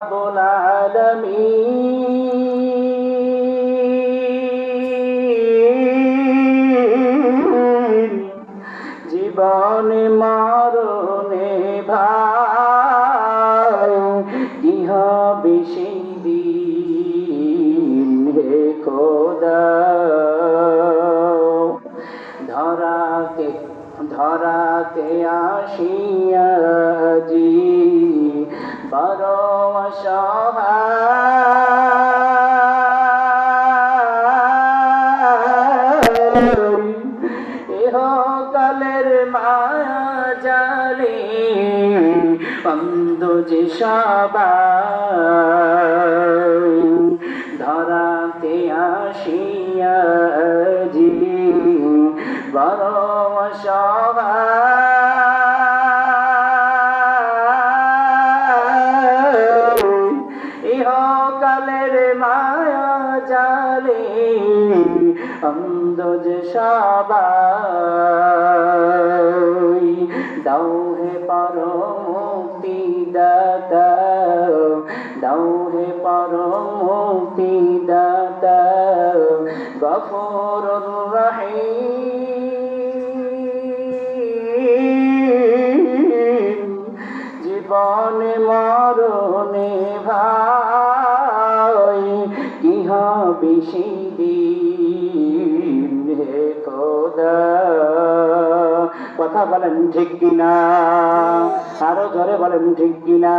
আলামিন জীবনে মরণে ভাই কি হবে সেই দিন হে খোদা ধরাতে ধরাতে আসিয়া জি বড় অসহায় ইহকালের মায়া জালে অন্ধ যে সবাই ধরাতে আসিয়া জি বড় অসহায় ইহকালের মায়া জালে অন্ধ যে সবাই দাও হে পরম মুক্তি দাতা দাও হে পরম মুক্তি দাতা গফুরুর রহিম জীবনে মরণে ভাই কি হবে সেই দিন হে খোদা কথা বলেন ঠিক কিনা আরো জোরে বলেন ঠিক কিনা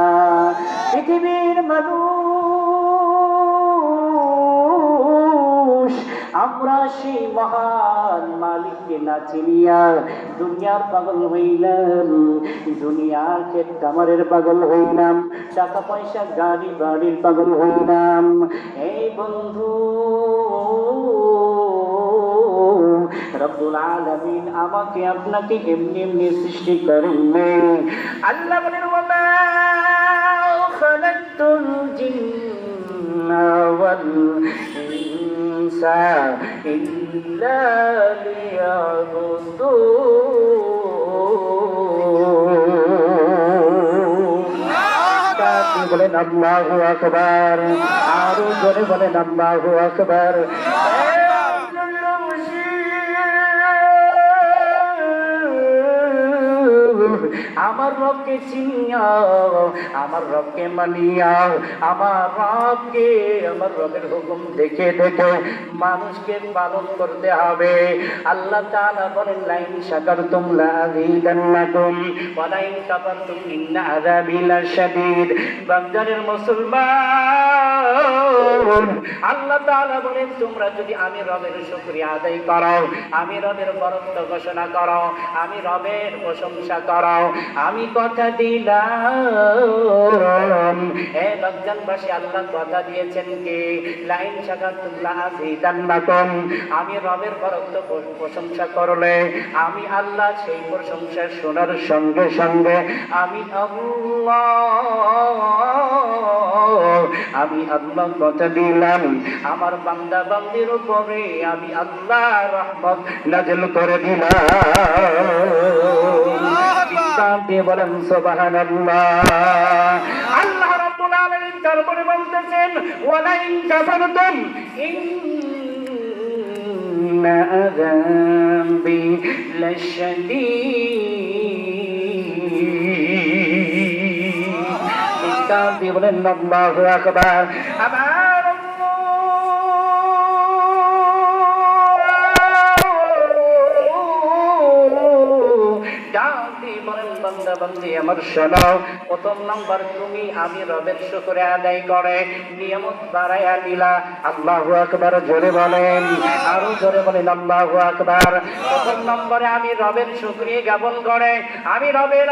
পৃথিবীর মানুষ আমরা সেই মহান মালিককে না চিনিয়া দুনিয়ার পাগল হইলাম দুনিয়ার ক্ষেত কামারের পাগল হইলাম টাকা পয়সা গাড়ি বাড়ির পাগল হইলাম এই বন্ধু রব্বুল আলামিন আমাকে আপনাকে এমনি এমনি সৃষ্টি করেননি আল্লাহ বলেন ওয়ামা খালাকতুল জিন্না ওয়াল ইনসা ইল্লা লিয়াবুদুন বলেন আল্লাহু আকবার আরো জোরে বলেন আল্লাহু আকবার আমার রবকে চিনিয়াও আমার রবকে মানিয়াও আমার রবের হুকুম দেখে দেখে মানুষকে পালন করতে হবে আল্লাহ তাআলা বলেন লাইন শাকারতুম লাযীদান্নাকুম ওয়া লাইন কাফারতুম ইন্না আযাবি লাশাদীদ বাগদানের মুসলমান আল্লাহ তাআলা বলেন তোমরা যদি আমি রবের শুকরিয়া আদায় করো আমি রবের বরত্ব ঘোষণা করো আমি রবের প্রশংসা করো আমি কথা দিলাম হে বাগদানবাসী আল্লাহ কথা দিয়েছেন কি লাইন শাকারতুম লাযীদান্নাকুম আমি রবের বরত্ব প্রশংসা করলে আমি আল্লাহ সেই প্রশংসা শোনার সঙ্গে সঙ্গে আমি আল্লাহ কথা দিলাম আমার বান্দা বান্দির উপরে আমি আল্লাহ রহমত নাযিল করে দিলাম দিয়ে বলেন সুবহানাল্লাহ আল্লাহ রাব্বুল আলামিন তারপরে বলতেছেন ওয়ালা ইন কাফারতুম ইন্না আযাবি লাশাদীদ দিয়ে বলেন আল্লাহু আকবার আবার বান্দি আমার শোনো প্রথম নাম্বার তুমি আমি রবের শুকরিয়া আদায় করে নিয়ামত বাড়াইয়া দিলা আল্লাহু আকবার জোরে বলেন আরো জোরে বলেন আল্লাহু আকবার প্রথম নম্বরে আমি রবের শুকরিয়া জ্ঞাপন করে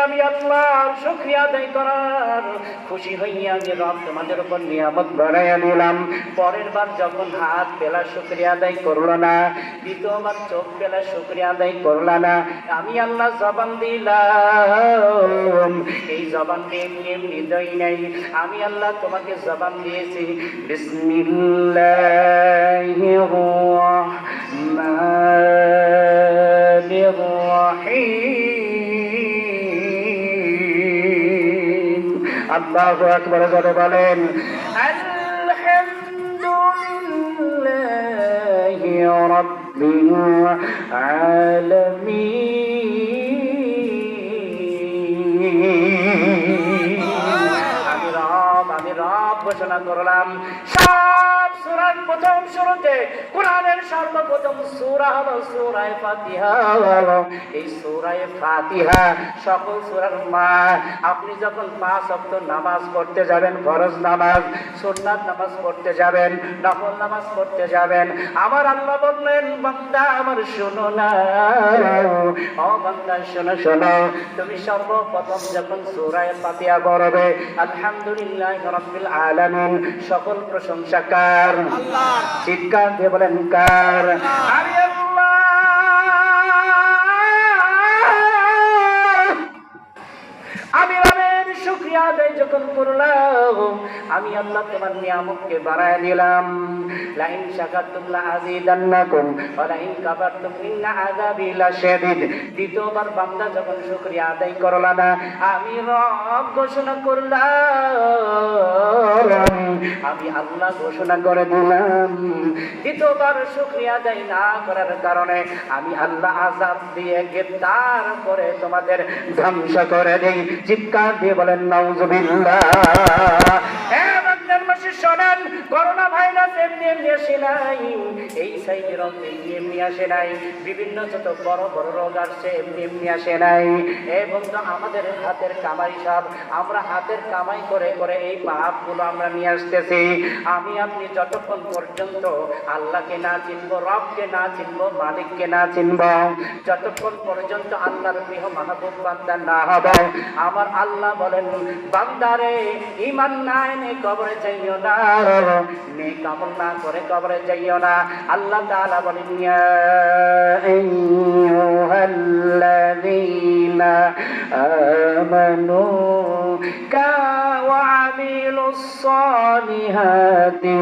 আমি আল্লাহর শুকরিয়া আদায় করার খুশি হইয়া আমি রব তোমাদের উপর নিয়ামত বাড়াইয়া দিলাম পরের বার যখন হাত পেলা শুকরিয়া আদায় করলো না দ্বিতীয়বার চোখ পেলা শুকরিয়া আদায় করলো না আমি আল্লাহ জবান দিলাম এই জবান এমনি এমনি দেই নাই আমি আল্লাহ তোমাকে জবান দিয়েছি বিসমিল্লাহির রাহমানির রাহিম আল্লাহু আকবার জোরে বলেন আলহামদুলিল্লাহি রাব্বিল আলামিন। আমি রব ঘোষণা করলাম। সব সূরার প্রথম শুরুতে কোরআনের সর্বপ্রথম সূরা হলো সূরা ফাতিহা। এই সূরা ফাতিহা সকল সূরার মা। আপনি যখন 5 ওয়াক্ত নামাজ পড়তে যাবেন, ফরজ নামাজ, সুন্নাত নামাজ পড়তে যাবেন, নফল নামাজ পড়তে যাবেন, আমার আল্লাহ বললেন বান্দা আমার শোনো না, ও বান্দা শোনো শোনো, তুমি সর্বপ্রথম যখন সূরা ফাতিহা পড়বে আলহামদুলিল্লাহ রাব্বিল আলামিন, সকল প্রশংসা কার? আল্লাহ। চিৎকার দিয়ে বলেন কার? আমি আল্লাহ। আমি রবের শুকরিয়া আদায় যখন করলাম, আমি আল্লাহ তোমার নিয়ামতকে বাড়ায় দিলাম। লাইন শাকারতুম লাযিদান্নাকুম ওয়া লাইন কাফারতুম ইন্না আযাবি লাশাদীদ। দ্বিতীয়বার বান্দা যখন শুকরিয়া আদায় করলা না, আমি রব ঘোষণা করলাম, আমি আল্লাহ ঘোষণা করে দিলাম, দ্বিতীয়বার শুকরিয়া আদায় না করার কারণে আমি আল্লাহ আযাব দিয়ে গ্রেফতার করে তোমাদের ধ্বংস করে দেই। চিৎকার দিয়ে বলেন নাউজুবিল্লাহ। শোনেন, করোনা ভাইরাস এমনি আসে নাই, এই সাইজের এমনি আসে নাই, বিভিন্ন যত বড় বড় রোগ আসছে এমনি আসে নাই। এই বন্ধু আমাদের হাতের কামাই সব, আমরা হাতের কামাই করে করে এই পাপগুলো আমরা নিয়ে আসতেছি। আমি আপনি যতক্ষণ পর্যন্ত আল্লাহকে না চিনব, রবকে না চিনব, মালিককে না চিনব, যতক্ষণ পর্যন্ত আল্লাহর প্রিয় মাহবুব বান্দা না হব, আমার আল্লাহ বলেন বান্দারে ঈমান না এনে কবরে যাইও না, নেক আমল না করে কবরে যাইও না। আল্লাহ তাআলা বলেন ইয়া আইয়ুহাল্লাযীনা আমানু ওয়া আমিলুস সালিহাতি